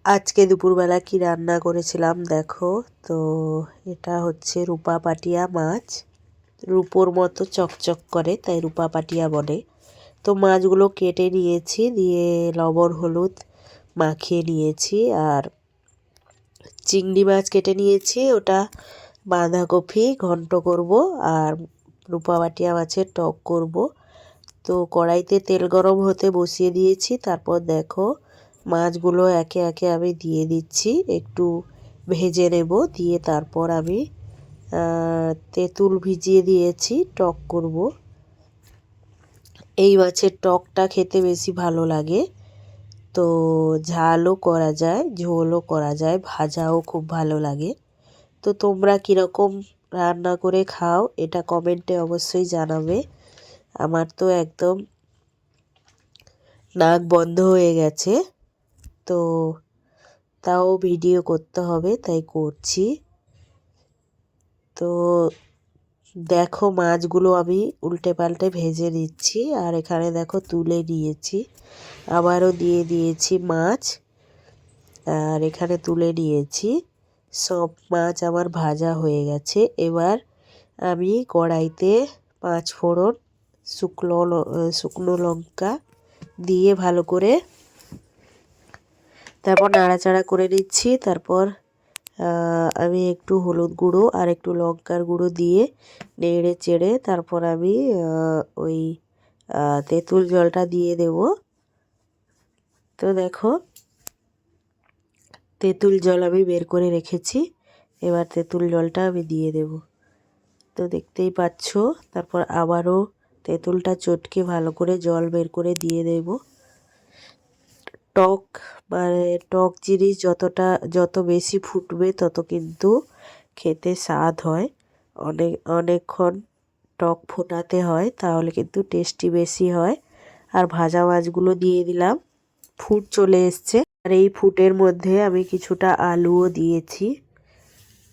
আজকে দুপুরবেলা কি রান্না করেছিলাম দেখো। তো এটা হচ্ছে রূপা পাটিয়া মাছ, রূপোর মতো চকচক করে তাই রূপা পাটিয়া বলে। তো মাছগুলো কেটে নিয়েছি, দিয়ে লবণ হলুদ মাখিয়ে নিয়েছি। আর চিংড়ি মাছ কেটে নিয়েছি, ওটা বাঁধাকপি ঘন্ট করব আর রূপা পাটিয়া মাছের টক করব। তো কড়াইতে তেল গরম হতে বসিয়ে দিয়েছি। তারপর দেখো মাছগুলো একে একে আমি দিয়ে দিচ্ছি, একটু ভেজে নেব। দিয়ে তারপর আমি তেঁতুল ভিজিয়ে দিয়েছি, টক করব। এই মাছের টকটা খেতে বেশি ভালো লাগে। তো ঝালও করা যায়, ঝোলও করা যায়, ভাজাও খুব ভালো লাগে। তো তোমরা কীরকম রান্না করে খাও এটা কমেন্টে অবশ্যই জানাবে। আমার তো একদম নাক বন্ধ হয়ে গেছে, তো তাও ভিডিও করতে হবে তাই করছি। তো দেখো মাছগুলো আমি উল্টে পাল্টে ভেজে নিচ্ছি, আর এখানে দেখো তুলে নিয়েছি, আবারও দিয়ে দিয়েছি মাছ, আর এখানে তুলে নিয়েছি। সব মাছ আমার ভাজা হয়ে গেছে। এবার আমি কড়াইতে 5 ফোড়ন, শুকনো লঙ্কা দিয়ে ভালো করে তারপর নাড়াচাড়া করে নিচ্ছি। তারপর আমি একটু হলুদ গুঁড়ো আর একটু লঙ্কার গুঁড়ো দিয়ে নেড়ে চেড়ে তারপর আমি ওই তেঁতুল জলটা দিয়ে দেব। তো দেখো তেঁতুল জল আমি বের করে রেখেছি, এবার তেঁতুল জলটা আমি দিয়ে দেব। তো দেখতেই পাচ্ছ, তারপর আবারও তেঁতুলটা চটকে ভালো করে জল বের করে দিয়ে দেব। টক মানে টক জিনিস যত বেশি ফুটবে তত কিন্তু খেতে স্বাদ হয়। অনেকক্ষণ টক ফোটাতে হয়, তাহলে কিন্তু টেস্টি বেশি হয়। আর ভাজা মাছগুলো দিয়ে দিলাম, ফুট চলে এসছে। আর এই ফুটের মধ্যে আমি কিছুটা আলুও দিয়েছি।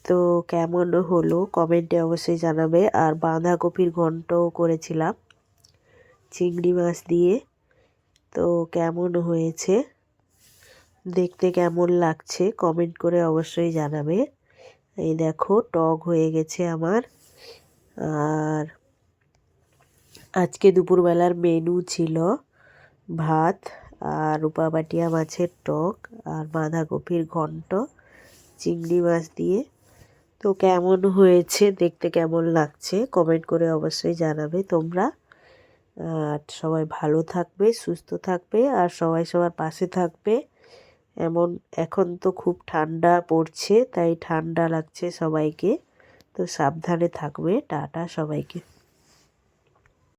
তো কেমন হলো কমেন্টে অবশ্যই জানাবে। আর বাঁধাকপির ঘন্টও করেছিলাম চিংড়ি মাছ দিয়ে। তো কেমন হয়েছে, দেখতে কেমন লাগছে কমেন্ট করে অবশ্যই জানাবে। এই দেখো টক হয়ে গেছে আমার। আর আজকে দুপুরবেলার মেনু ছিল ভাত আর রূপা পাটিয়া মাছের টক আর বাঁধাকপির ঘন্ট চিংড়ি মাছ দিয়ে। তো কেমন হয়েছে, দেখতে কেমন লাগছে কমেন্ট করে অবশ্যই জানাবে তোমরা। আর সবাই ভালো থাকবে, সুস্থ থাকবে, আর সবাই সবার পাশে থাকবে। এখন তো খুব ঠান্ডা পড়ছে, তাই ঠান্ডা লাগছে সবাইকে। তো সাবধানে থাকবে। টাটা সবাইকে।